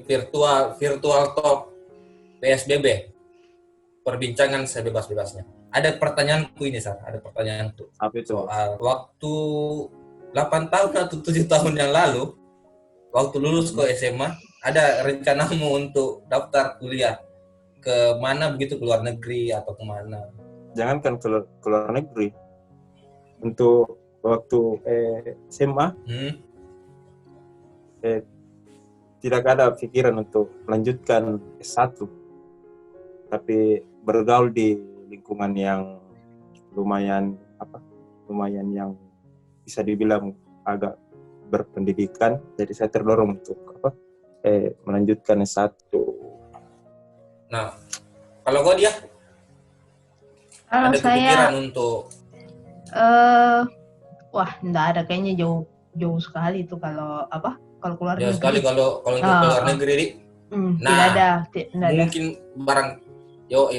virtual talk PSBB, perbincangan sebebas-bebasnya. Ada pertanyaanku ini, Sar. Ada pertanyaanku. Apa itu? Soal waktu 8 tahun atau 7 tahun yang lalu, waktu lulus ke SMA, ada rencanamu untuk daftar kuliah ke mana begitu, ke luar negeri atau kemana? Jangankan ke luar negeri. Untuk waktu SMA, tidak ada pikiran untuk melanjutkan S1. Tapi bergaul di lingkungan yang lumayan yang bisa dibilang agak berpendidikan, jadi saya terdorong untuk melanjutkan S1. Nah, kalau kau dia Kalau ada kepikiran untuk enggak ada, kayaknya jauh sekali itu kalau keluar negeri. jauh sekali kalau untuk keluar negeri. Nah, tidak mungkin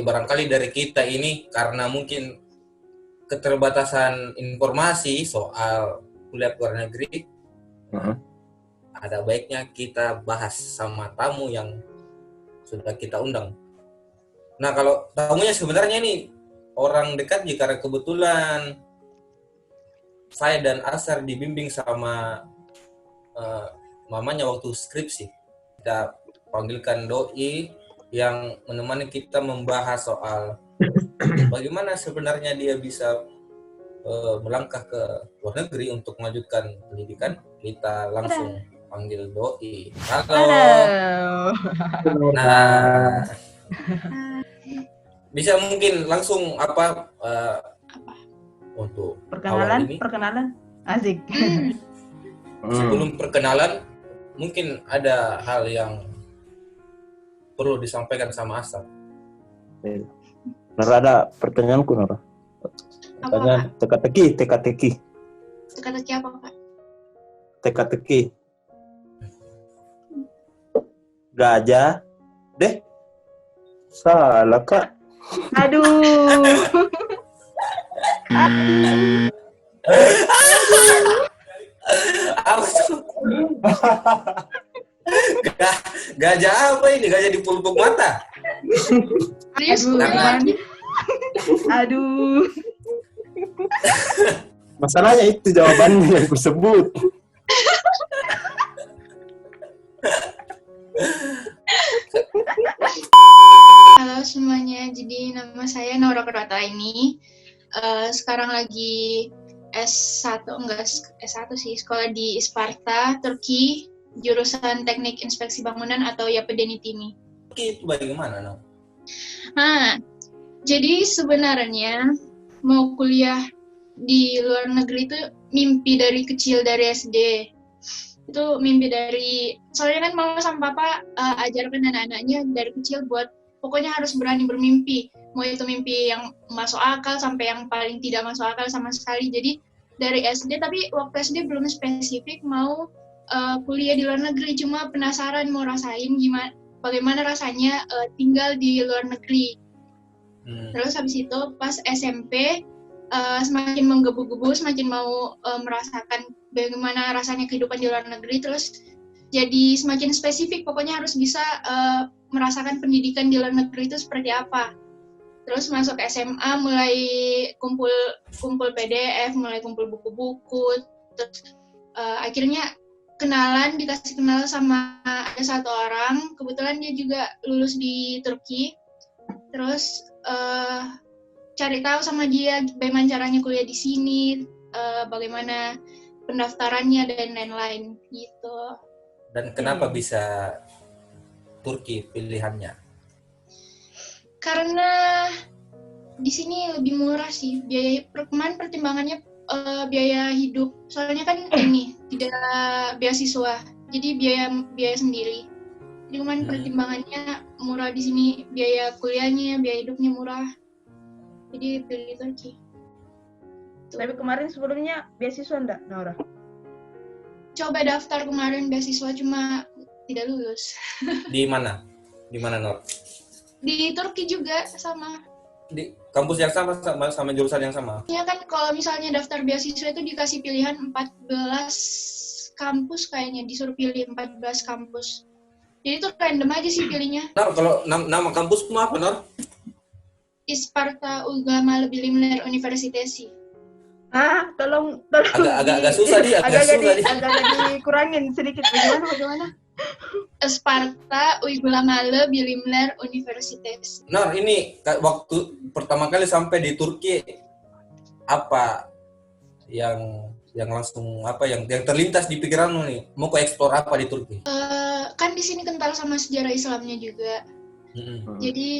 barangkali dari kita ini karena mungkin keterbatasan informasi soal kuliah luar negeri, ada baiknya kita bahas sama tamu yang sudah kita undang. Nah, kalau tamunya sebenarnya ini orang dekat, karena kebetulan saya dan Asar dibimbing sama mamanya waktu skripsi. Kita panggilkan doi yang menemani kita membahas soal bagaimana sebenarnya dia bisa melangkah ke luar negeri untuk melanjutkan pendidikan. Kita langsung panggil doi. Halo. Nah, bisa mungkin langsung untuk perkenalan asik. Sebelum perkenalan, mungkin ada hal yang perlu disampaikan sama Asar. Nora, ada pertanyaanku, Nora. Pertanyaan teka-teki. Teka-teki apa, Kak? Teka-teki. Gajah. Salah, Kak. Aduh. Apa tuh? Gajah apa ini? Gajah di pulpuk mata? Aduh. Masalahnya itu jawabannya yang kusebut. Halo semuanya, jadi nama saya Nora Pratata ini. Sekarang lagi S1 sih, sekolah di Isparta, Turki, jurusan Teknik Inspeksi Bangunan atau Yapedenitimi. Itu bagaimana, Nora? Jadi sebenarnya mau kuliah di luar negeri itu mimpi dari kecil, dari SD. Itu mimpi soalnya kan mama sama papa ajarkan anak-anaknya dari kecil buat pokoknya harus berani bermimpi. Mau itu mimpi yang masuk akal sampai yang paling tidak masuk akal sama sekali. Jadi dari SD, tapi waktu SD belum spesifik mau kuliah di luar negeri, cuma penasaran mau rasain bagaimana rasanya tinggal di luar negeri. Terus habis itu pas SMP semakin menggebu-gebu, semakin mau merasakan bagaimana rasanya kehidupan di luar negeri, terus jadi semakin spesifik, pokoknya harus bisa merasakan pendidikan di luar negeri itu seperti apa. Terus masuk SMA mulai kumpul PDF, mulai kumpul buku-buku, terus akhirnya dikasih kenal sama ada satu orang, kebetulan dia juga lulus di Turki. Terus cari tahu sama dia bagaimana caranya kuliah di sini, bagaimana pendaftarannya dan lain-lain gitu. Dan kenapa bisa Turki pilihannya? Karena di sini lebih murah sih, biaya pertimbangannya biaya hidup. Soalnya kan ini tidak beasiswa, jadi biaya sendiri. Jadi kemarin pertimbangannya murah di sini, biaya kuliahnya, biaya hidupnya murah. Jadi pilih Turki. Tapi kemarin sebelumnya beasiswa enggak, Nora? Coba daftar kemarin beasiswa, cuma tidak lulus. Di mana? Di mana, Nor? Di Turki juga sama. Di kampus yang sama jurusan yang sama? Ya kan kalau misalnya daftar beasiswa itu dikasih pilihan 14 kampus kayaknya, disuruh pilih 14 kampus. Jadi itu random aja sih pilihnya. Nor, kalau nama kampusmu apa, Nor? Isparta Ugama Bilimler Universitesi. Tolong Agak susah dia, agak dikurangin sedikit. Bagaimana? Isparta Ugama Bilimler Universitesi. Nor, ini waktu pertama kali sampai di Turki apa yang langsung apa yang terlintas di pikiranmu nih? Mau eksplor apa di Turki? Kan di sini kental sama sejarah Islamnya juga. Jadi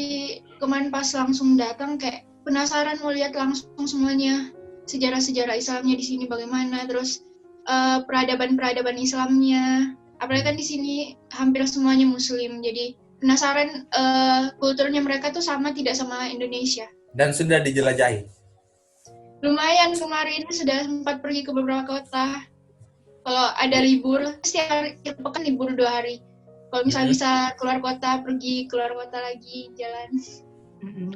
kemarin pas langsung datang kayak penasaran mau lihat langsung semuanya, sejarah-sejarah Islamnya di sini bagaimana, terus peradaban Islamnya. Apalagi kan di sini hampir semuanya Muslim, jadi penasaran kulturnya mereka tuh sama tidak sama Indonesia. Dan sudah dijelajahi? Lumayan, kemarin sudah sempat pergi ke beberapa kota. Kalau ada libur, setiap hari pekan libur 2 hari. Kalau misalnya bisa keluar kota, pergi keluar kota lagi, jalan.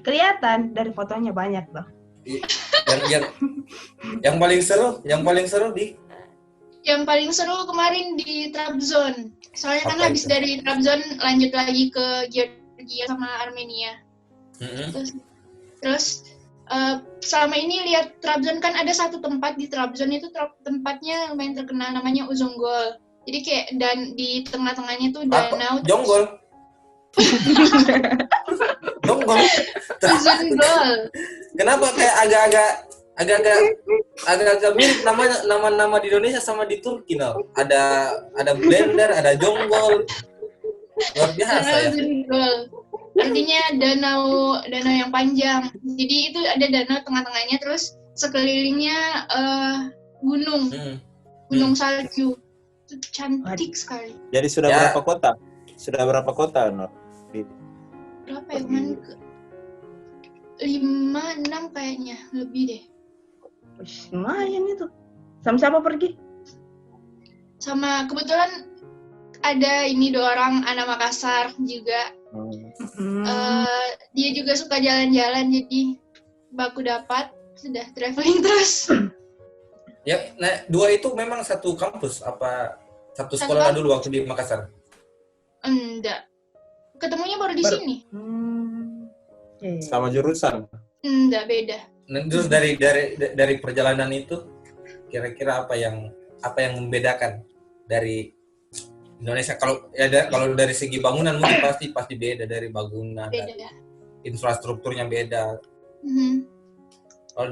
Kelihatan dari fotonya banyak loh. Yang paling seru di? Yang paling seru kemarin di Trabzon. Soalnya kan habis dari Trabzon lanjut lagi ke Georgia sama Armenia. Terus selama ini lihat Trabzon kan ada satu tempat di Trabzon itu tempatnya lumayan terkenal namanya Uzungol. Jadi kayak dan di tengah-tengahnya tuh danau. Jonggol. Jonggol. Uzungol. Kenapa kayak agak-agak mirip nama di Indonesia sama di Turki, no? Ada blender, ada jonggol. Luar biasa ya. Uzungol. Artinya danau yang panjang. Jadi itu ada danau tengah-tengahnya, terus sekelilingnya gunung salju. Itu cantik sekali. Jadi sudah berapa kota? Nur? Berapa ya? Kemarin 5, 6 kayaknya, lebih deh. Lumayan itu. Sama siapa pergi? Sama kebetulan ada ini 2 orang anak Makassar juga. Dia juga suka jalan-jalan, jadi baku dapat, sudah traveling terus. Ya, nah 2 itu memang satu kampus apa satu sekolah dulu waktu di Makassar? Enggak. Ketemunya baru di sini. Sama jurusan? Enggak, beda. Nah, terus dari perjalanan itu kira-kira apa yang membedakan dari Indonesia? Kalau dari segi bangunan mungkin pasti beda dari bangunan. Beda. Infrastrukturnya beda. Kalau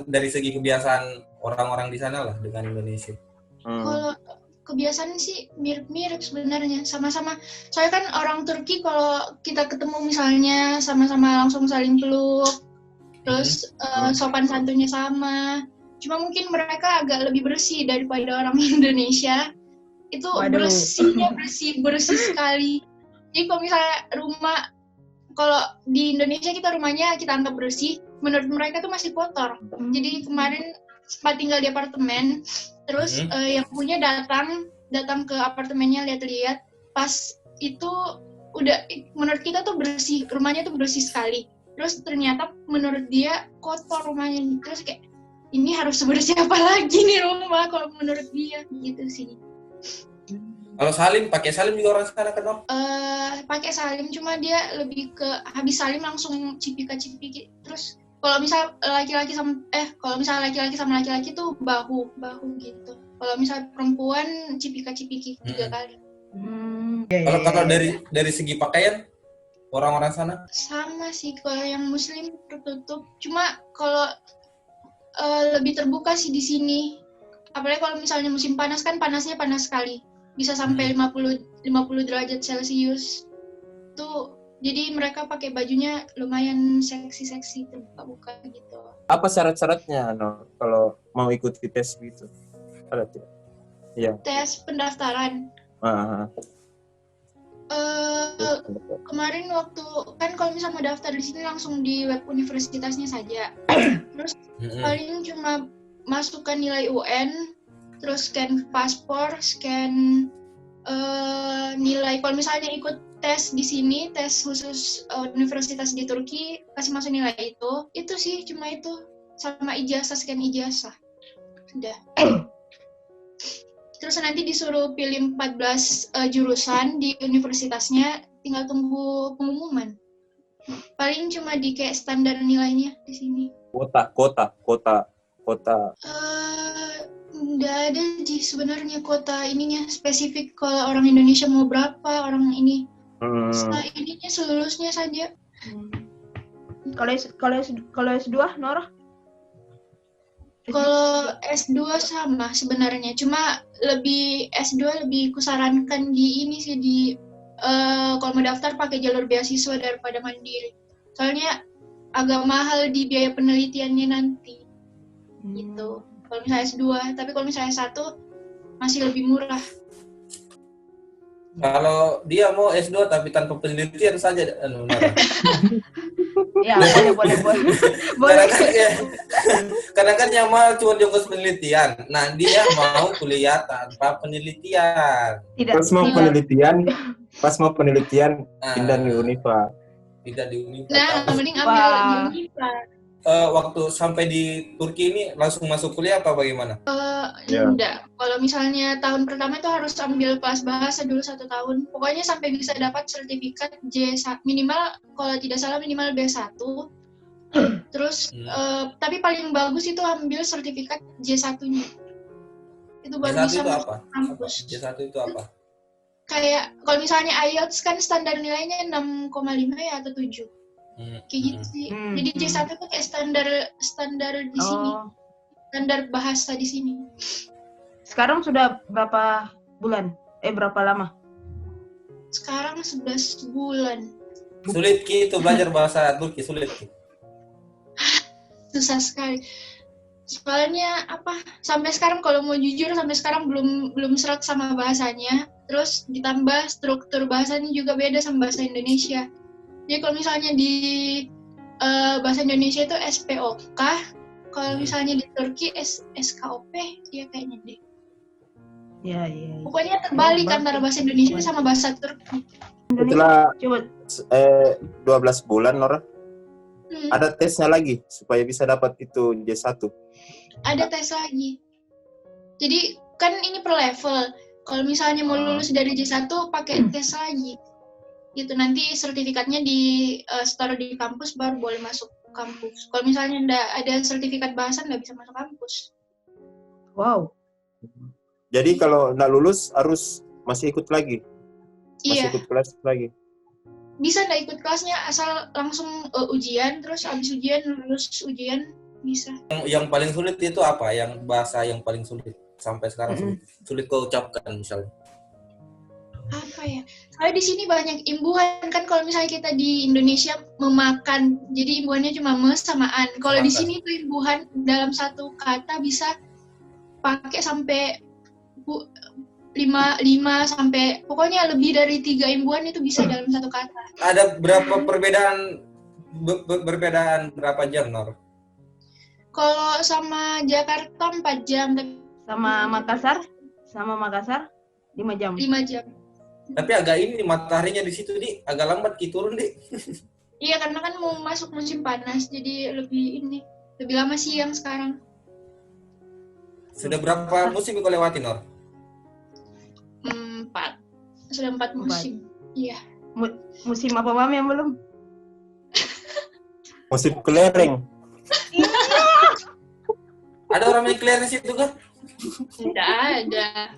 dari segi kebiasaan orang-orang di sana lah dengan Indonesia. Kalau kebiasaan sih mirip-mirip sebenarnya, sama-sama. Soalnya kan orang Turki kalau kita ketemu misalnya sama-sama langsung saling peluk, terus sopan santunnya sama. Cuma mungkin mereka agak lebih bersih daripada orang Indonesia. Itu bersihnya bersih sekali. Jadi kalau misalnya kalau di Indonesia rumahnya kita anggap bersih, menurut mereka tuh masih kotor. Jadi kemarin sempat tinggal di apartemen, terus yang punya datang ke apartemennya lihat-lihat, pas itu udah menurut kita tuh bersih, rumahnya tuh bersih sekali. Terus ternyata menurut dia kotor rumahnya, terus kayak ini harus sebersih apa lagi nih rumah kalau menurut dia gitu sih. Kalau pakai salim juga orang sana kan, Om? Pakai salim, cuma dia lebih ke habis salim langsung cipika-cipiki. Terus kalau misal laki-laki sama laki-laki tuh bahu gitu. Kalau misal perempuan cipika-cipiki 3 kali. Kalau dari segi pakaian orang-orang sana? Sama sih, kalau yang Muslim tertutup. Cuma kalau lebih terbuka sih di sini. Apalagi kalau misalnya musim panas kan panasnya panas sekali. Bisa sampai 50 derajat Celcius. Tuh, jadi mereka pakai bajunya lumayan seksi-seksi, terbuka-buka gitu. Apa syarat-syaratnya, Nur, kalau mau ikut tes gitu? Ada tidak? Iya. Tes pendaftaran. Kemarin waktu kan kalau misalnya mau daftar di sini langsung di web universitasnya saja. Terus paling cuma masukkan nilai UN, terus scan paspor, scan nilai. Kalau misalnya ikut tes di sini, tes khusus universitas di Turki, kasih masuk nilai itu sih, cuma itu, sama ijazah, scan ijazah, sudah. Terus nanti disuruh pilih 14 jurusan di universitasnya, tinggal tunggu pengumuman. Paling cuma di kayak standar nilainya di sini. Kota. Nggak ada sih sebenarnya kota ininya spesifik kalau orang Indonesia mau berapa orang ini. Ininya selulusnya saja. Kalau S2, Nora? Kalau S2 sama sebenarnya, cuma S2 lebih kusarankan di ini sih kalau mau daftar pakai jalur beasiswa daripada mandiri. Soalnya agak mahal di biaya penelitiannya nanti. Gitu. Kalau misalnya S2, tapi kalau misalnya S1 masih lebih murah. Kalau dia mau S2 tapi tanpa penelitian saja, Nora. Ya, boleh. Karena kan yang mahal cuma jongkos penelitian. Nah, dia mau kuliah tanpa penelitian. Pas mau penelitian pindah di Unifa. Pindah di Unifa. Nah, mending ambil di Unifa. Waktu sampai di Turki ini langsung masuk kuliah apa bagaimana? Enggak. Kalau misalnya tahun pertama itu harus ambil kelas bahasa dulu 1 tahun. Pokoknya sampai bisa dapat sertifikat minimal, kalau tidak salah minimal B1. Terus, tapi paling bagus itu ambil sertifikat J1-nya. Itu baru J1 bisa itu masuk apa? kampus. J1 itu apa? Kayak, kalau misalnya IELTS kan standar nilainya 6,5 ya atau 7. Kayak gitu sih. Jadi J1 itu kayak standar di sini. Standar bahasa di sini. Sekarang sudah berapa bulan? Berapa lama? Sekarang 11 bulan. Sulit gitu belajar bahasa Turki, sulit. Susah sekali. Soalnya sampai sekarang kalau mau jujur sampai sekarang belum serak sama bahasanya. Terus ditambah struktur bahasanya juga beda sama bahasa Indonesia. Jadi kalau misalnya di bahasa Indonesia itu SPOK, kalau misalnya di Turki SKOP, ya kayaknya deh. Ya. Pokoknya terbalik antara bahasa Indonesia sama bahasa Turki. Setelah Coba 12 bulan, Nora, ada tesnya lagi supaya bisa dapat itu J1. Ada tes lagi. Jadi kan ini per level. Kalau misalnya mau lulus dari J1 pakai tes lagi. Gitu, nanti sertifikatnya store di kampus baru boleh masuk kampus. Kalau misalnya nggak ada sertifikat bahasa nggak bisa masuk kampus. wow. Jadi kalau nggak lulus harus masih ikut lagi? Iya. Ikut kelas lagi? Bisa nggak ikut kelasnya asal langsung ujian, terus habis ujian lulus ujian bisa. Yang paling sulit itu apa? Yang bahasa yang paling sulit sampai sekarang sulit kau ucapkan misalnya? Apa ya? Soalnya di sini banyak imbuhan kan, kalau misalnya kita di Indonesia memakan, jadi imbuhannya cuma sama an. Kalau di sini tuh imbuhan dalam satu kata bisa pakai sampai 5 sampai pokoknya lebih dari 3 imbuhan itu bisa dalam satu kata. Ada berapa perbedaan berapa jam, Nor? Kalau sama Jakarta 4 jam. Sama Makassar 5 jam. 5 jam. Tapi agak ini mataharinya di situ agak lambat turun Iya, karena kan mau masuk musim panas, jadi lebih lama siang sekarang. Sudah berapa musim kau lewati, Nor? 4. Sudah 4 musim. Iya. Musim apa Mami yang belum? Musim kelereng. Ada orang main kelereng situ kan? Tidak ada.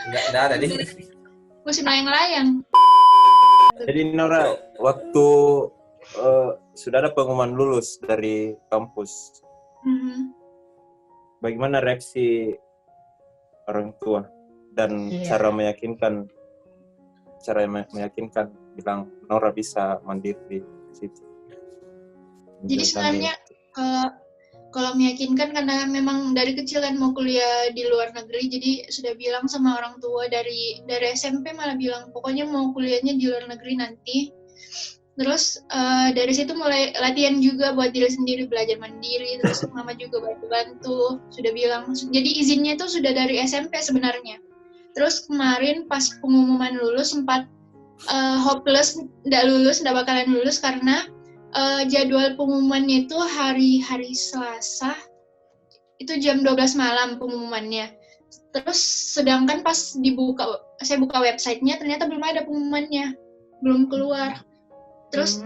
Enggak ada deh. Musim layang-layang. Jadi Nora, waktu sudah ada pengumuman lulus dari kampus, bagaimana reaksi orang tua dan cara meyakinkan bilang Nora bisa mandiri di situ? Jadi sebenarnya kalau meyakinkan karena memang dari kecil kan mau kuliah di luar negeri, jadi sudah bilang sama orang tua dari SMP malah bilang pokoknya mau kuliahnya di luar negeri nanti. Terus dari situ mulai latihan juga buat diri sendiri, belajar mandiri, terus mama juga bantu-bantu, sudah bilang. Jadi izinnya itu sudah dari SMP sebenarnya. Terus kemarin pas pengumuman lulus sempat hopeless, nggak bakalan lulus karena jadwal pengumumannya itu hari Selasa, itu jam 12 malam pengumumannya. Terus sedangkan pas saya buka websitenya ternyata belum ada pengumumannya, belum keluar. Terus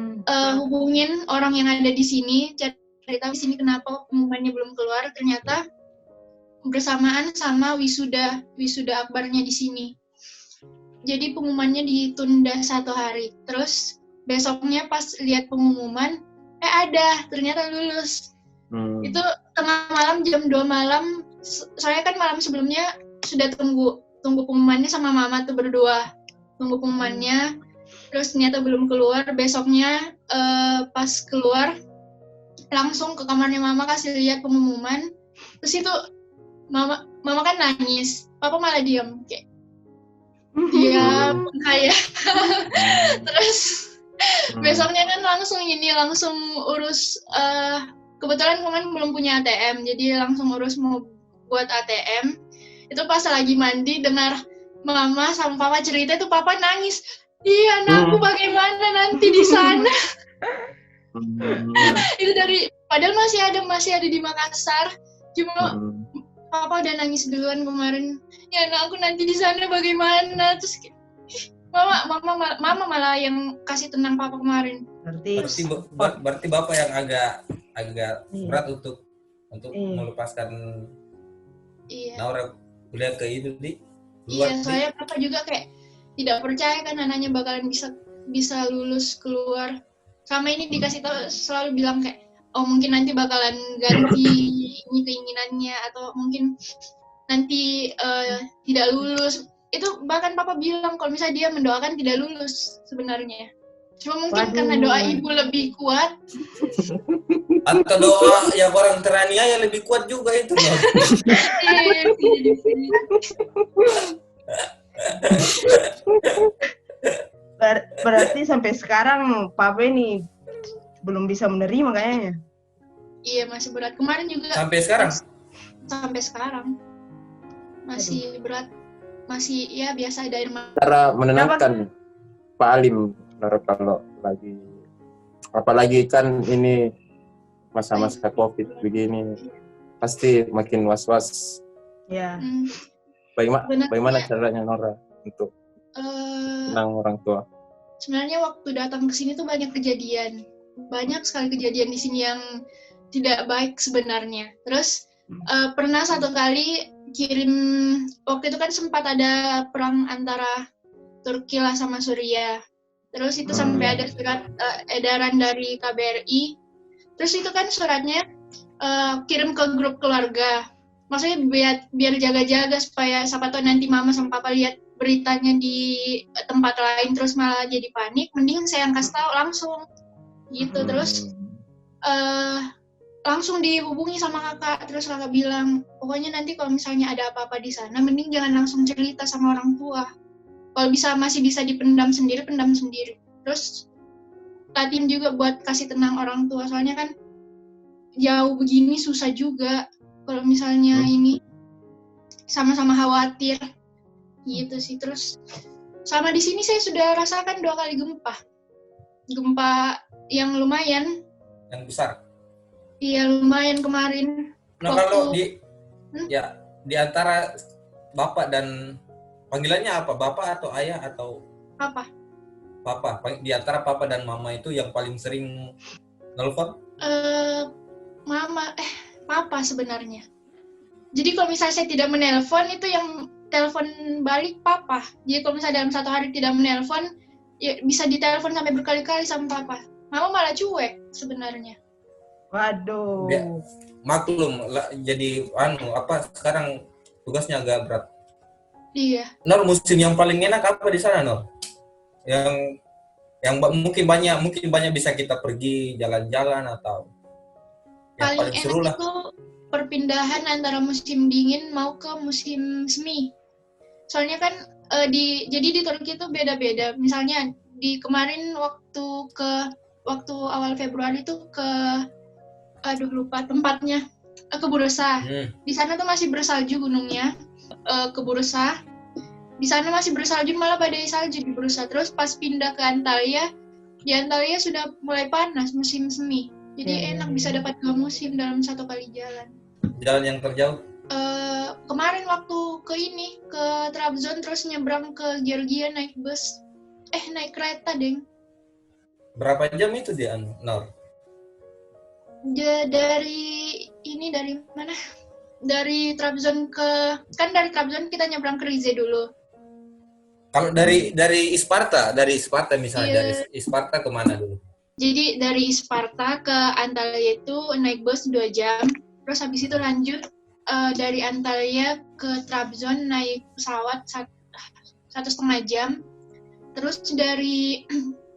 hubungin orang yang ada di sini, cari tahu di sini kenapa pengumumannya belum keluar. Ternyata bersamaan sama wisuda akbarnya di sini. Jadi pengumumannya ditunda 1 hari. Terus besoknya pas lihat pengumuman, ternyata lulus. Itu tengah malam, jam 2 malam. Saya kan malam sebelumnya sudah tunggu pengumumannya sama mama tuh berdua. Tunggu pengumumannya, terus ternyata belum keluar. Besoknya pas keluar, langsung ke kamarnya mama kasih lihat pengumuman. Terus itu mama kan nangis, papa malah diam kayak kayak terus besoknya kan langsung urus, kebetulan kemarin belum punya ATM, jadi langsung urus mau buat ATM. Itu pas lagi mandi dengar mama sama papa cerita, itu papa nangis, anakku bagaimana nanti di sana. Itu padahal masih ada di Makassar, cuma papa udah nangis duluan kemarin. Anakku nanti di sana bagaimana? Terus mama malah yang kasih tenang papa kemarin. Berarti bapak yang agak berat untuk melepaskan Naura kuliah ke itu di luar. Iya, saya papa juga kayak tidak percaya kan anaknya bakalan bisa lulus keluar. Sama ini dikasih tahu, selalu bilang kayak, mungkin nanti bakalan ganti ini keinginannya, atau mungkin nanti tidak lulus. Itu bahkan papa bilang kalau misalnya dia mendoakan tidak lulus sebenarnya. Cuma mungkin karena doa ibu lebih kuat. Atau doa yang orang teraniaya lebih kuat juga itu. Berarti sampai sekarang papa ini belum bisa menerima kayaknya. Iya, masih berat. Kemarin juga. Sampai sekarang? Sampai sekarang. Masih berat. Masih ya biasa dari cara menenangkan Pak Alim kalau lagi, apalagi kan ini masa-masa COVID begini, pasti makin was-was. Ya. Bagaimana caranya Nora untuk tenang orang tua? Sebenarnya waktu datang ke sini tuh banyak sekali kejadian di sini yang tidak baik sebenarnya. Terus pernah satu kali waktu itu kan sempat ada perang antara Turki lah sama Suriah. Terus itu sampai ada surat edaran dari KBRI. Terus itu kan suratnya kirim ke grup keluarga. Maksudnya biar jaga-jaga supaya siapa tahu nanti mama sama papa lihat beritanya di tempat lain terus malah jadi panik. Mending saya yang kasih tahu langsung gitu. Terus langsung dihubungi sama kakak. Terus kakak bilang, pokoknya nanti kalau misalnya ada apa-apa di sana, mending jangan langsung cerita sama orang tua. Kalau masih bisa dipendam sendiri, pendam sendiri. Terus latihan juga buat kasih tenang orang tua. Soalnya kan jauh begini susah juga. Kalau misalnya ini sama-sama khawatir. Gitu sih. Terus sama di sini saya sudah rasakan 2 kali gempa. Gempa yang lumayan. Yang besar? Iya, lumayan kemarin. Nah, kalau di antara bapak dan panggilannya apa? Bapak atau ayah atau apa? Papa. Di antara papa dan mama itu yang paling sering nelfon? Papa sebenarnya. Jadi kalau misalnya saya tidak menelpon, itu yang telepon balik papa. Jadi kalau misalnya dalam 1 hari tidak menelpon, ya bisa ditelepon sampai berkali-kali sama papa. Mama malah cuek sebenarnya. Waduh. Maklum, jadi sekarang tugasnya agak berat. Iya. Nor, musim yang paling enak apa di sana, Nor? Yang mungkin banyak bisa kita pergi jalan-jalan atau yang paling seru lah. Itu perpindahan antara musim dingin mau ke musim semi. Soalnya kan jadi di Turki itu beda-beda. Misalnya kemarin waktu awal Februari itu lupa tempatnya, ke Bursa. Di sana tuh masih bersalju gunungnya, ke Bursa. Di sana masih bersalju, malah badai salju di Bursa. Terus pas pindah ke Antalya, di Antalya sudah mulai panas musim semi. Jadi enak bisa dapat 2 musim dalam 1 kali jalan. Jalan yang terjauh? kemarin waktu ke Trabzon terus nyebrang ke Georgia naik bus. Naik kereta, Deng. Berapa jam itu dia, Nor? Dari mana? Dari Trabzon dari Trabzon kita nyebrang ke Rize dulu. Kalau dari Isparta misalnya, dari Isparta kemana dulu? Jadi dari Isparta ke Antalya itu naik bus 2 jam, terus habis itu lanjut dari Antalya ke Trabzon naik pesawat 1,5 jam, terus dari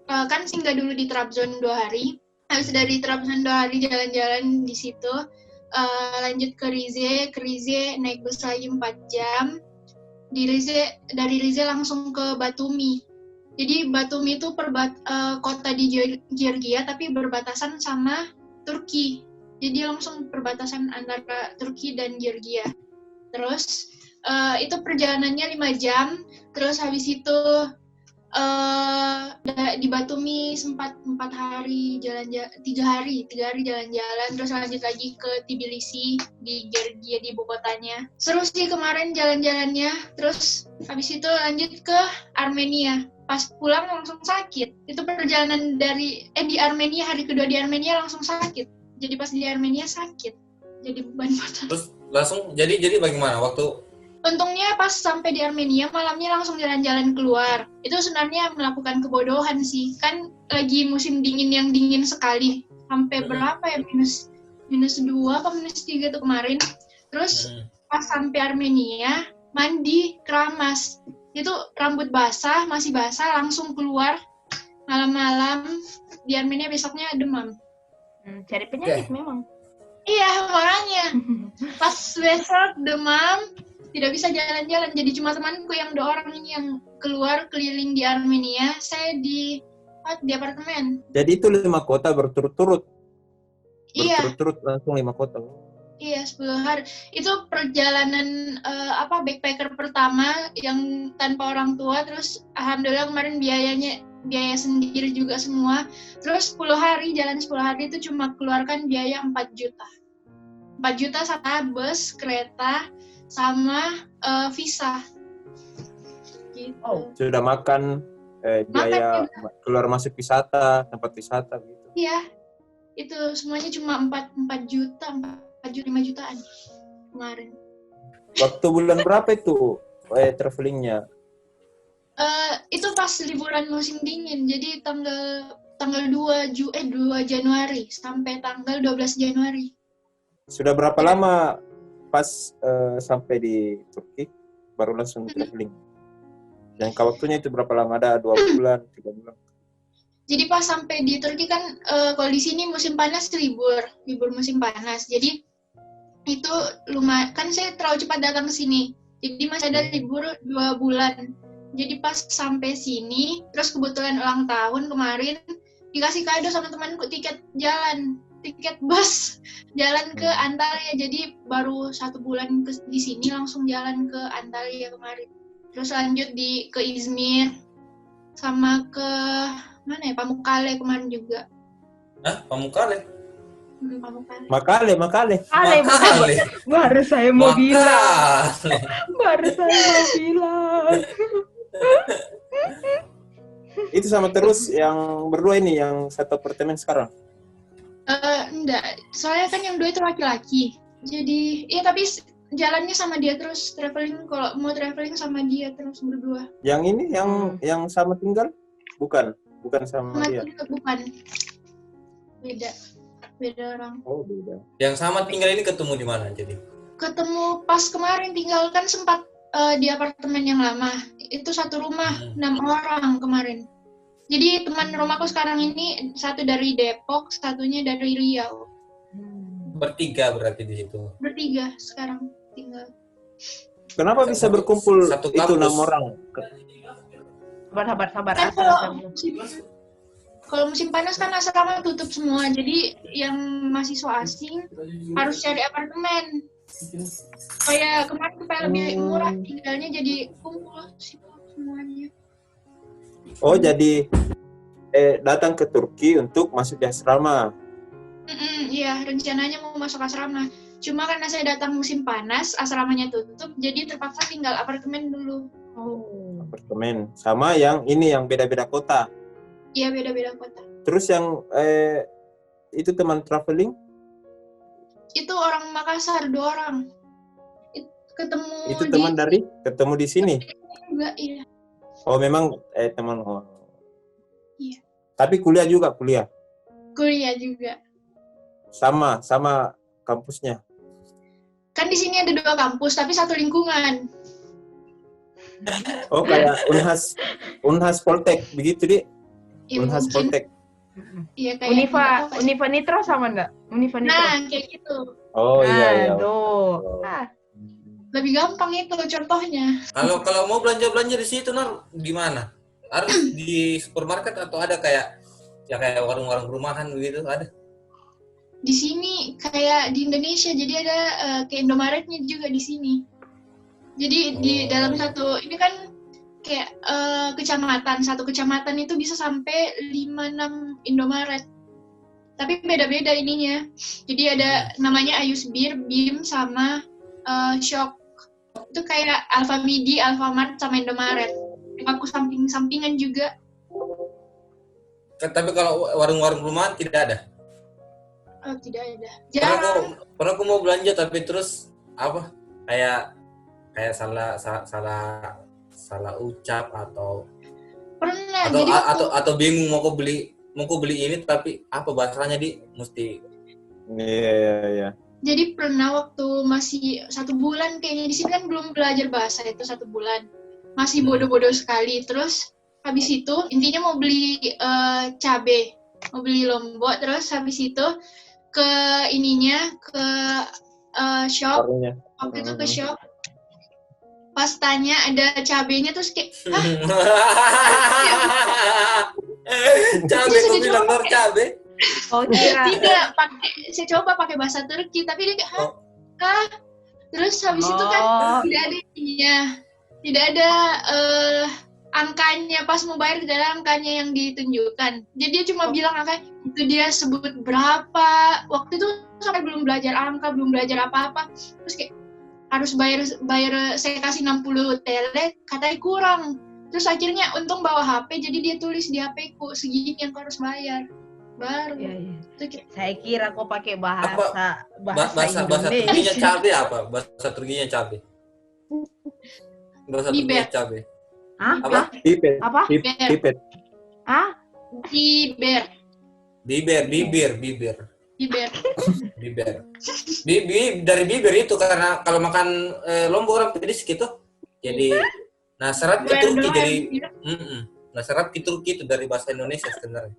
kan singgah dulu di Trabzon 2 hari, habis dari Trabzon 2 hari jalan-jalan di situ, lanjut ke Rize naik bus lagi 4 jam, dari Rize langsung ke Batumi. Jadi Batumi itu kota di Georgia tapi berbatasan sama Turki. Jadi langsung perbatasan antara Turki dan Georgia. Terus itu perjalanannya 5 jam. Terus habis itu di Batumi sempat 4 hari jalan-jalan, 3 hari jalan-jalan, terus lanjut lagi ke Tbilisi di Georgia, di ibu kotanya. Seru sih kemarin jalan-jalannya. Terus habis itu lanjut ke Armenia. Pas pulang langsung sakit. Itu perjalanan di Armenia, hari kedua di Armenia langsung sakit. Jadi pas di Armenia sakit. Jadi beban badan. Terus langsung jadi bagaimana waktu? Untungnya pas sampai di Armenia malamnya langsung jalan-jalan keluar. Itu sebenarnya melakukan kebodohan sih. Kan lagi musim dingin yang dingin sekali. Sampai berapa ya? Minus 2 apa minus 3 tuh kemarin. Terus pas sampai Armenia mandi keramas. Itu rambut masih basah langsung keluar. Malam-malam di Armenia besoknya demam. Cari penyakit memang. Iya, makanya. Pas besok demam, tidak bisa jalan-jalan. Jadi cuma temanku yang 2 orang ini yang keluar keliling di Armenia. Saya di apartemen. Jadi itu 5 kota berturut-turut? Iya. Berturut-turut langsung 5 kota? Iya, 10 hari. Itu perjalanan backpacker pertama yang tanpa orang tua. Terus alhamdulillah kemarin biaya sendiri juga semua. Terus 10 hari, jalan 10 hari itu cuma keluarkan biaya 4 juta. 4 juta sama bus, kereta, sama visa. Gitu. Oh, sudah makan, biaya keluar masuk wisata, tempat wisata gitu. Iya, itu semuanya cuma 4 juta, 5 jutaan kemarin. Waktu bulan berapa itu travelingnya? Itu pas liburan musim dingin, jadi tanggal 2 Januari sampai tanggal 12 Januari. Sudah berapa lama pas sampai di Turki baru langsung traveling? Jangka waktunya itu berapa lama? Ada 2 bulan, 3 bulan? Jadi pas sampai di Turki kan kalau di sini musim panas libur musim panas. Jadi itu lumayan, kan saya terlalu cepat datang ke sini. Jadi masih ada libur 2 bulan. Jadi pas sampai sini, terus kebetulan ulang tahun kemarin, dikasih kado sama temanku tiket bus jalan ke Antalya. Jadi baru 1 bulan di sini langsung jalan ke Antalya kemarin. Terus lanjut ke Izmir, sama ke mana ya, Pamukkale kemarin juga. Pamukkale? Pamukkale. Makale. Baru saya mau bilang. Itu sama terus yang berdua ini, yang satu apartemen sekarang? Enggak, soalnya kan yang 2 itu laki-laki. Jadi, iya tapi jalannya sama dia terus, traveling kalau mau traveling sama dia terus berdua. Yang ini yang sama tinggal? Bukan sama dia. Bukan. Beda orang. Oh, beda. Yang sama tinggal ini ketemu di mana jadi? Ketemu pas kemarin tinggal kan sempat di apartemen yang lama. Itu satu rumah 6 orang kemarin. Jadi teman rumahku sekarang ini 1 dari Depok, 1-nya dari Riau. Bertiga berarti di situ. Bertiga sekarang tinggal. Kenapa bisa berkumpul satu itu kampus. 6 orang? Sabar. Kan kalau musim panas kan asrama tutup semua, jadi yang mahasiswa asing harus cari apartemen. Kayak kemarin supaya lebih murah, tinggalnya jadi kumpul semuanya. Oh, jadi datang ke Turki untuk masuk di asrama. Iya, rencananya mau masuk asrama. Cuma karena saya datang musim panas, asramanya tutup, jadi terpaksa tinggal apartemen dulu. Apartemen. Sama yang ini yang beda-beda kota. Iya, beda-beda kota. Terus yang itu teman traveling? Itu orang Makassar, 2 orang. Ketemu Itu teman ketemu di sini? Juga, iya. Oh, memang teman. Oh. Iya. Tapi kuliah juga, kuliah? Kuliah juga. Sama kampusnya? Kan di sini ada 2 kampus, tapi satu lingkungan. Oh, kayak Unhas Poltek, begitu, Di? Ya, Unhas Poltek. Iya, kayak Unifa Nitro sama enggak? Unifa Nitro. Nah, kayak gitu. Oh, iya. Aduh. Lebih gampang itu contohnya. Kalau mau belanja di situ di mana? Harus di supermarket atau ada kayak warung-warung rumahan begitu ada? Di sini kayak di Indonesia, jadi ada kayak Indomaretnya juga di sini. Jadi di dalam satu ini kan kayak satu kecamatan itu bisa sampai 5-6 Indomaret. Tapi beda-beda ininya. Jadi ada namanya Ayus Bir, Bim sama Shop. Itu kayak Alfamidi, Alfamart sama Indomaret. Aku samping-sampingan juga. Tapi kalau warung-warung rumahan tidak ada? Oh, tidak ada. Jarang. Pernah aku mau belanja tapi terus kayak salah ucap atau pernah atau bingung mau aku beli ini tapi apa bahasanya mesti. Iya. Jadi pernah waktu masih 1 bulan kayaknya, di sini kan belum belajar bahasa itu 1 bulan. Masih bodoh-bodoh sekali. Terus habis itu intinya mau beli cabe, mau beli lombok, terus habis itu ke shop. Waktu itu ke shop. Pas tanya ada cabenya terus kayak, cabe kok bilang cabe? Oh, tidak, saya coba pakai bahasa Turki, tapi dia kayak, hah? Terus habis itu kan tidak ada angkanya, pas mau bayar tidak ada angkanya yang ditunjukkan. Jadi dia cuma bilang angka, itu dia sebut berapa, waktu itu sampai belum belajar angka, belum belajar apa-apa, terus kayak harus bayar saya kasih 60 tele, katanya kurang. Terus akhirnya untung bawa HP, jadi dia tulis di HP-ku segini yang harus bayar. Baru. Iya. Saya kira kok pakai bahasa Turkinya cabe apa? Bahasa Turkinya cabe. Bahasa Turkinya cabe. Apa? Pipet. Apa? Pipet. Bibir. Dari bibir itu karena kalau makan lombok orang pedis gitu. Jadi serat ke Turki jadi serat ke Turki itu dari bahasa Indonesia sebenarnya.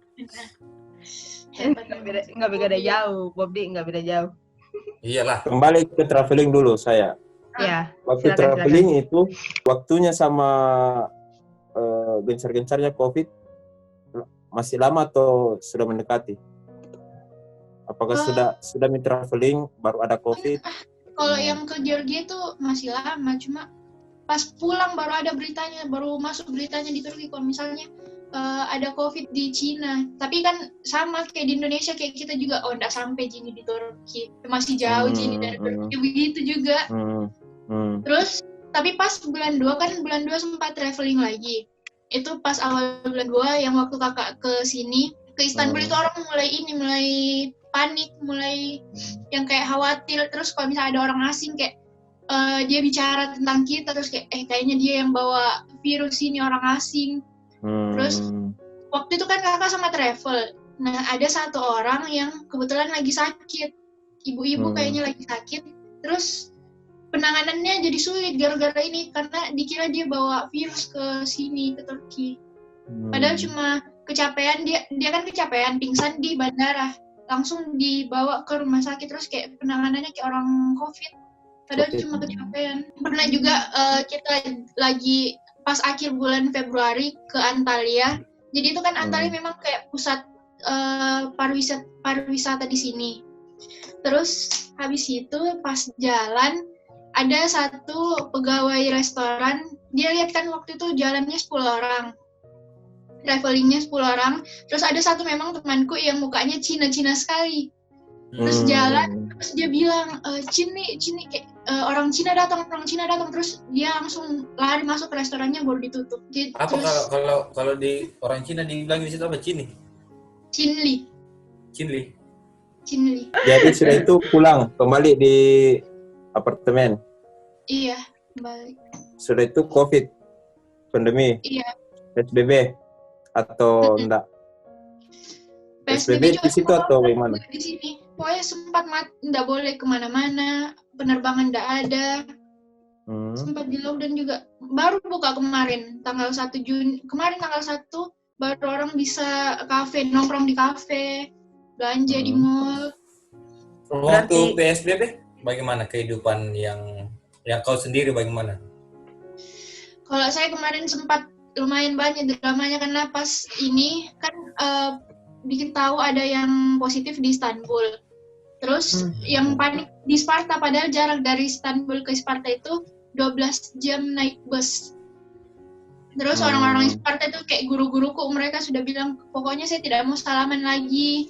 Nggak beda jauh, Bobdi nggak beda jauh. Iyalah. Kembali ke traveling dulu saya. Ya. Waktu traveling itu waktunya sama gencar-gencarnya COVID masih lama atau sudah mendekati? Apakah sudah traveling baru ada COVID? Kalau yang ke Georgia itu masih lama, cuma pas pulang baru ada beritanya, baru masuk beritanya di Turki kalau misalnya ada COVID di Cina. Tapi kan sama kayak di Indonesia, kayak kita juga enggak sampai gini di Turki, masih jauh gini dari Turki, begitu juga. Terus tapi pas bulan 2 sempat traveling lagi. Itu pas awal bulan 2 yang waktu kakak ke sini, ke Istanbul itu orang mulai panik, mulai yang kayak khawatir. Terus kalau misalnya ada orang asing kayak dia bicara tentang kita, terus kayak kayaknya dia yang bawa virus ini, orang asing. Terus waktu itu kan kakak sama travel. Nah ada satu orang yang kebetulan lagi sakit, ibu-ibu kayaknya lagi sakit. Terus penanganannya jadi sulit gara-gara ini, karena dikira dia bawa virus ke sini, ke Turki. Padahal cuma kecapean, dia kan kecapean, pingsan di bandara, langsung dibawa ke rumah sakit, terus kayak penanganannya kayak orang COVID, padahal cuma kecapean. Pernah juga kita lagi pas akhir bulan Februari ke Antalya. Jadi itu kan Antalya memang kayak pusat pariwisata di sini. Terus habis itu pas jalan ada satu pegawai restoran, dia lihat kan waktu itu jalannya 10 orang. Travelingnya 10 orang, terus ada satu memang temanku yang mukanya Cina-Cina sekali. Terus jalan, terus dia bilang, Cin nih kayak orang Cina datang, terus dia langsung lari masuk ke restorannya baru ditutup. Jadi, Apa terus, kalau di orang Cina dibilang di situ apa? Cini? Cinli. Jadi sudah itu pulang kembali di apartemen. Iya, balik. Sudah itu COVID, pandemi, Iya. PSBB atau enggak? PSBB di situ atau bagaimana? Di sini. Pokoknya sempat nggak boleh kemana-mana, penerbangan nggak ada. Sempat di lockdown juga. Baru buka kemarin, tanggal 1 Juni. Kemarin tanggal 1, baru orang bisa kafe, nongkrong di kafe, belanja di mall. Waktu PSBB, bagaimana kehidupan yang kau sendiri bagaimana? Kalau saya kemarin sempat lumayan banyak dramanya karena pas ini kan bikin tahu ada yang positif di Istanbul. Terus yang panik di Sparta, padahal jarak dari Istanbul ke Sparta itu 12 jam naik bus. Terus orang-orang di Sparta itu kayak guru-guruku, mereka sudah bilang, pokoknya saya tidak mau salaman lagi,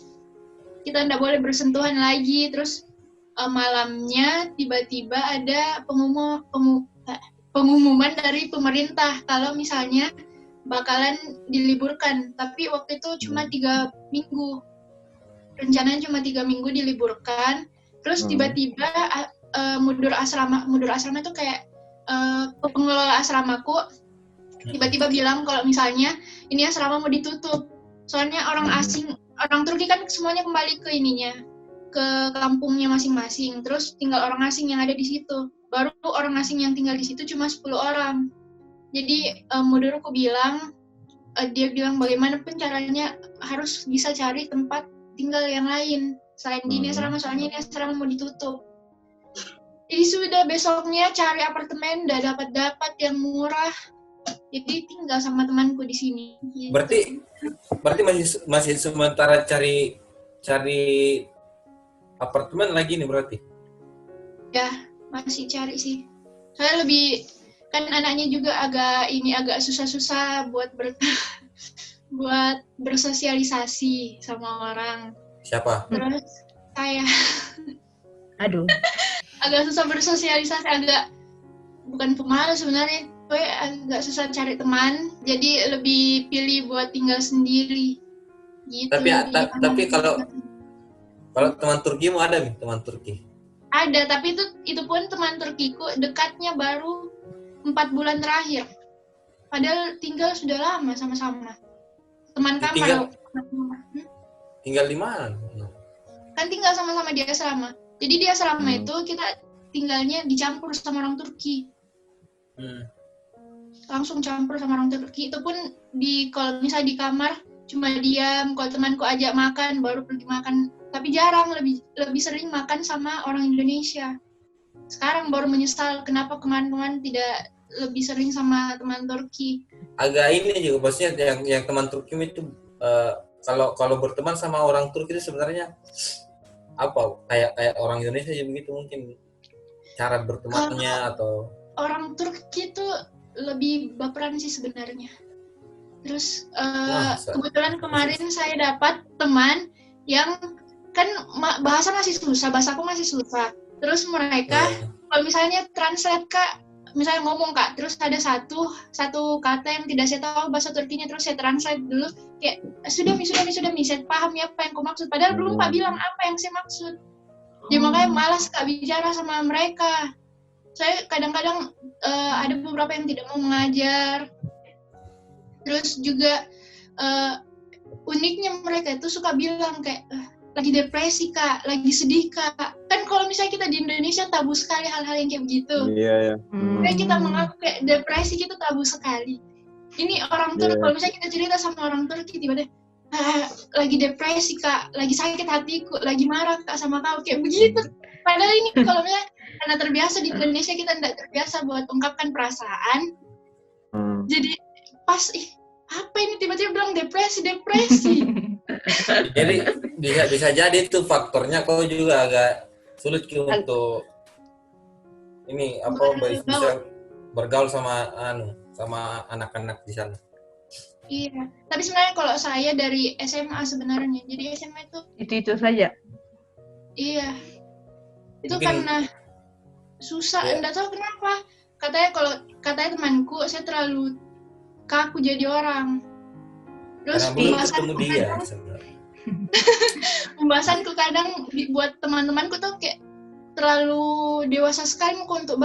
kita tidak boleh bersentuhan lagi. Terus malamnya tiba-tiba ada pengumuman dari pemerintah kalau misalnya bakalan diliburkan, tapi waktu itu cuma 3 minggu. Rencananya cuma 3 minggu diliburkan. Terus tiba-tiba mudur asrama itu kayak pengelola asramaku tiba-tiba bilang kalau misalnya ini asrama mau ditutup. Soalnya orang asing, orang Turki kan semuanya kembali ke ke kampungnya masing-masing. Terus tinggal orang asing yang ada di situ. Baru orang asing yang tinggal di situ cuma 10 orang. Jadi mudurku bilang, dia bilang bagaimana pun caranya harus bisa cari tempat tinggal yang lain selain di ini asrama, soalnya ini asrama mau ditutup. Jadi sudah besoknya cari apartemen, udah dapat yang murah. Jadi tinggal sama temanku di sini. Gitu. Berarti masih sementara cari apartemen lagi nih berarti? Ya, masih cari sih. Saya lebih, kan anaknya juga agak susah-susah buat buat bersosialisasi sama orang. Siapa? Terus saya. Aduh. Agak susah bersosialisasi, bukan pemalu sebenarnya. Gue agak susah cari teman, jadi lebih pilih buat tinggal sendiri. Gitu. Tapi kalau teman Turkimu ada nih, teman Turki? Ada, tapi itu pun teman Turkiku dekatnya baru 4 bulan terakhir. Padahal tinggal sudah lama sama-sama. Teman kamar. Tinggal di mana? Kan tinggal sama-sama di asrama. Jadi di asrama itu kita tinggalnya dicampur sama orang Turki. Langsung campur sama orang Turki. Itu pun kalau misalnya di kamar cuma diam, kalau temanku ajak makan baru pergi makan. Tapi jarang, lebih sering makan sama orang Indonesia. Sekarang baru menyesal kenapa kemarin-kemarin tidak lebih sering sama teman Turki. Agak ini juga maksudnya yang teman Turki itu kalau berteman sama orang Turki itu sebenarnya apa kayak orang Indonesia aja begitu mungkin cara bertemannya atau orang Turki itu lebih baperan sih sebenarnya. Terus kebetulan kemarin saya dapat teman yang kan bahasaku masih susah. Terus mereka kalau misalnya translate Kak, misalnya ngomong Kak, terus ada satu kata yang tidak saya tahu bahasa Turkinya, terus saya translate dulu kayak sudah saya paham ya apa yang kau maksud, padahal belum Pak bilang apa yang saya maksud. Jadi makanya malas Kak bicara sama mereka. Saya kadang-kadang ada beberapa yang tidak mau mengajar. Terus juga uniknya mereka itu suka bilang kayak lagi depresi Kak, lagi sedih Kak. Kan kalau misalnya kita di Indonesia tabu sekali hal-hal yang kayak begitu. Iya. Kayak kita mengaku kayak depresi kita tabu sekali. Ini orang Turki, kalau misalnya kita cerita sama orang Turki tiba-tiba lagi depresi Kak, lagi sakit hatiku, lagi marah Kak sama kau, kayak begitu. Padahal ini kalau misalnya karena terbiasa di Indonesia, kita tidak terbiasa buat ungkapkan perasaan. Jadi pas apa ini tiba-tiba bilang depresi. Jadi bisa jadi itu faktornya kau juga agak sulit untuk ini bisa bergaul sama anak-anak di sana. Iya, tapi sebenarnya kalau saya dari SMA sebenarnya, jadi SMA itu Itu saja. Iya. Itu Mungkin- karena susah, Ya. enggak tahu kenapa. Katanya temanku saya terlalu kaku jadi orang. Terus Karena belum ketemu dia sebenarnya. pembahasanku kadang buat teman-temanku tuh kayak terlalu dewasa sekali mau untuk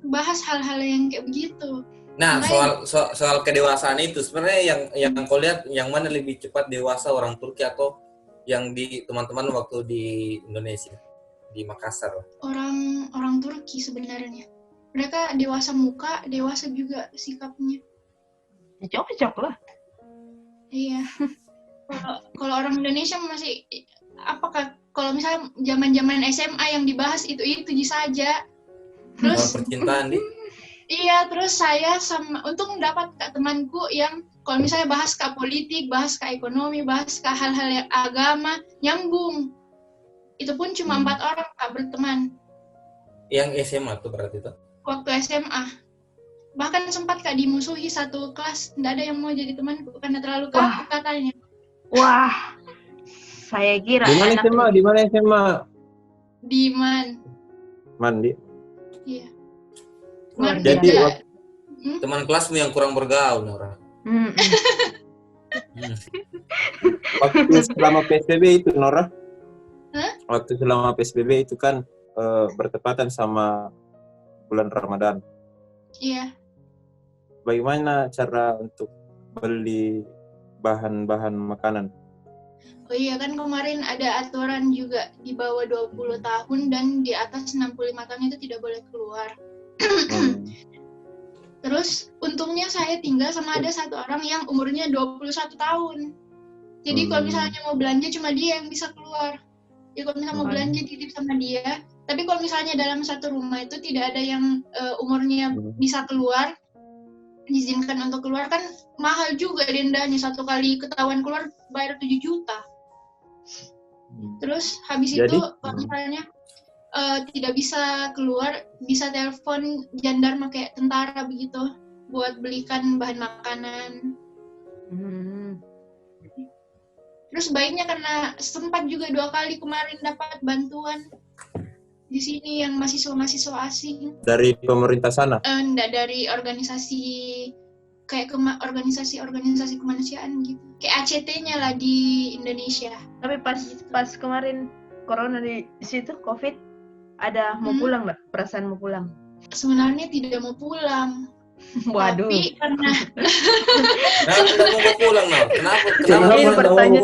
bahas hal-hal yang kayak begitu. Nah, Makanya- soal kedewasaan itu sebenarnya yang kau lihat yang mana lebih cepat dewasa, orang Turki atau yang di teman-teman waktu di Indonesia, di Makassar? Orang Turki sebenarnya. Mereka dewasa muka, dewasa juga sikapnya. Ya, cocok lah. Iya. Kalau orang Indonesia masih apakah kalau misalnya zaman-zaman SMA yang dibahas itu saja. Soal Terus percintaan di iya, terus saya untung dapat temanku yang kalau misalnya bahas ke politik, bahas ke ekonomi, bahas ke hal-hal yang agama, nyambung. Itu pun cuma 4 orang Kak berteman yang SMA tuh berarti tuh. waktu SMA. Bahkan sempat Kak dimusuhi satu kelas, nggak ada yang mau jadi temanku karena terlalu kaku katanya. Wah, saya kira Di mana SMA? Di mana SMA? Diman. Mandi. Iya. Luar Man, Jadi tidak. Teman kelasmu yang kurang bergaul, Nora. waktu selama PSBB itu, Nora? Hah? Waktu selama PSBB itu kan bertepatan sama bulan Ramadan. Iya. Bagaimana cara untuk beli bahan-bahan makanan? Oh iya kan kemarin ada aturan juga di bawah 20 tahun dan di atas 65 tahun itu tidak boleh keluar. Terus untungnya saya tinggal sama ada satu orang yang umurnya 21 tahun. Jadi kalau misalnya mau belanja cuma dia yang bisa keluar. Ya kalau misalnya mau belanja titip sama dia. Tapi kalau misalnya dalam satu rumah itu tidak ada yang umurnya bisa keluar, diizinkan untuk keluar kan mahal juga dendanya. Satu kali ketahuan keluar bayar 7 juta. Terus habis Jadi? itu kalau misalnya tidak bisa keluar, bisa telepon jandarma kayak tentara begitu buat belikan bahan makanan. Terus baiknya karena sempat juga 2 kali kemarin dapat bantuan di sini yang mahasiswa asing. Dari pemerintah sana? Enggak, dari organisasi kayak organisasi kemanusiaan gitu. Kayak ACT-nya lah di Indonesia. Tapi pas kemarin corona di situ COVID, ada mau pulang nggak? Perasaan mau pulang? Sebenarnya tidak mau pulang. Waduh. Tapi karena Kenapa tidak mau pulang, Nor? Kenapa Ini tidak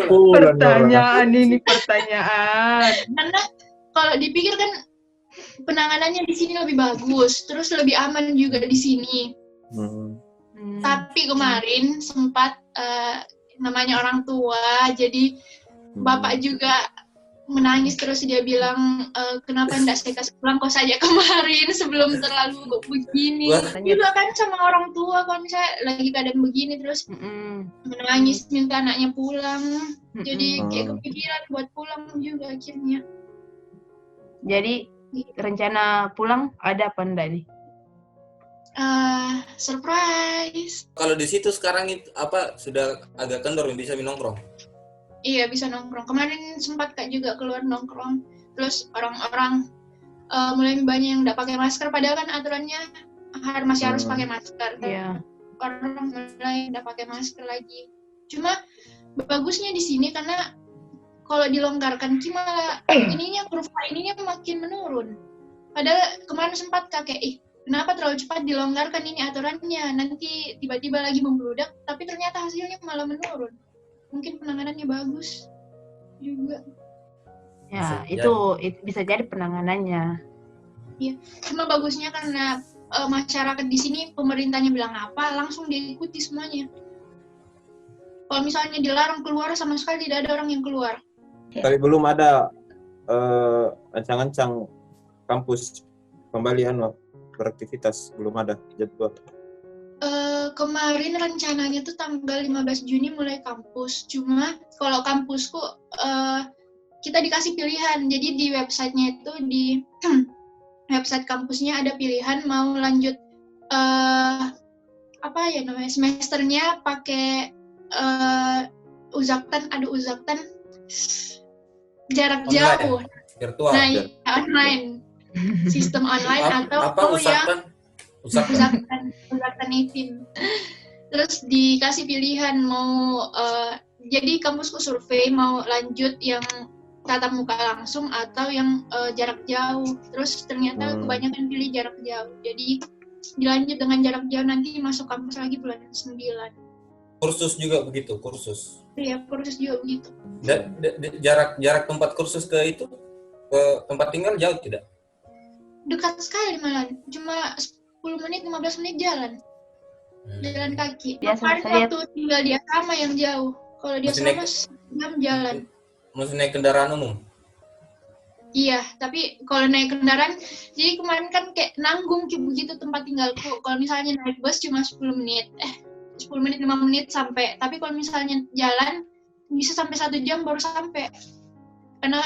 mau pertanyaan ini pertanyaan. karena kalau dipikir kan penanganannya di sini lebih bagus, terus lebih aman juga di sini. Tapi kemarin sempat namanya orang tua, jadi bapak juga menangis terus dia bilang kenapa enggak saya kasih pulang kok saja kemarin sebelum terlalu begini. Juga kan sama orang tua kalau misalnya lagi keadaan begini terus menangis minta anaknya pulang. Jadi kayak kepikiran buat pulang juga akhirnya. Jadi rencana pulang ada apa enggak nih? Surprise. Kalau di situ sekarang itu apa sudah agak kendor bisa nongkrong? Iya bisa nongkrong. Kemarin sempat Kak juga keluar nongkrong. Terus orang-orang mulai banyak yang nggak pakai masker. Padahal kan aturannya masih harus pakai masker. Iya. Orang mulai nggak pakai masker lagi. Cuma bagusnya di sini karena kalau dilonggarkan malah kurva ininya makin menurun. Padahal kemarin sempat kakek kenapa terlalu cepat dilonggarkan ini aturannya, nanti tiba-tiba lagi membludak, tapi ternyata hasilnya malah menurun. Mungkin penanganannya bagus juga. Ya, itu bisa jadi penanganannya. Iya, cuma bagusnya karena masyarakat di sini pemerintahnya bilang apa, langsung diikuti semuanya. Kalau misalnya dilarang keluar, sama sekali tidak ada orang yang keluar. Tapi belum ada ancang-ancang kampus kembali beraktivitas, belum ada jadwal. Kemarin rencananya tuh tanggal 15 Juni mulai kampus. Cuma kalau kampusku kita dikasih pilihan. Jadi di websitenya itu di website kampusnya ada pilihan mau lanjut semesternya pakai uzaktan jarak jauh. Virtual. Nah, ya, online. Sistem online atau yang usahakan ipin. Terus dikasih pilihan mau jadi kampusku survei mau lanjut yang tatap muka langsung atau yang jarak jauh. Terus ternyata kebanyakan pilih jarak jauh. Jadi dilanjut dengan jarak jauh, nanti masuk kampus lagi bulan 9. Kursus juga begitu, kursus. Iya, kursus juga begitu. Jarak tempat kursus ke tempat tinggal jauh tidak? Dekat sekali malah, cuma 10 menit, 15 menit jalan. Jalan kaki. Kemarin waktu tinggal di asrama yang jauh. Kalau di asrama jam jalan. Mesti naik kendaraan umum? Iya, tapi kalau naik kendaraan, jadi kemarin kan kayak nanggung begitu tempat tinggalku. Kalau misalnya naik bus cuma 10 menit, 5 menit sampai. Tapi kalau misalnya jalan, bisa sampai 1 jam baru sampai. Karena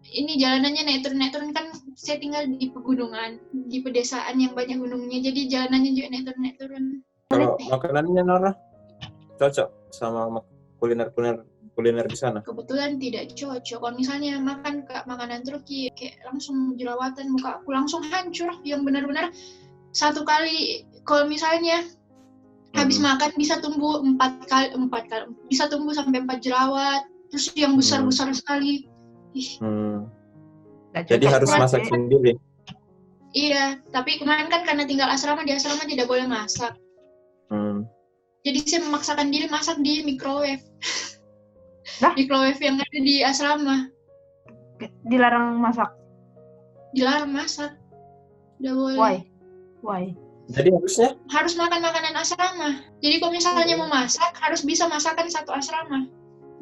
ini jalanannya naik turun kan, saya tinggal di pegunungan, di pedesaan yang banyak gunungnya, jadi jalanannya juga naik turun. Kalau makanannya Nora cocok sama kuliner di sana? Kebetulan tidak cocok. Kalau misalnya makan makanan Turki, kayak langsung jerawatan, muka aku langsung hancur. Yang benar-benar satu kali, kalau misalnya habis makan bisa tumbuh 4 kali, bisa tumbuh sampai 4 jerawat. Terus yang besar-besar sekali. Jadi harus masak sendiri. Iya, tapi kemarin kan karena tinggal asrama, di asrama tidak boleh masak. Jadi saya memaksakan diri masak di microwave. Microwave yang ada di asrama. Dilarang masak? Dilarang masak. Tidak boleh. Why? Jadi harus makan makanan asrama. Jadi kalau misalnya mau masak, harus bisa masakan satu asrama.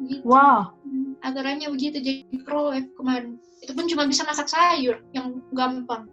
Gitu. Wah. Aturannya begitu, jadi microwave kemarin. Itu pun cuma bisa masak sayur, yang gampang.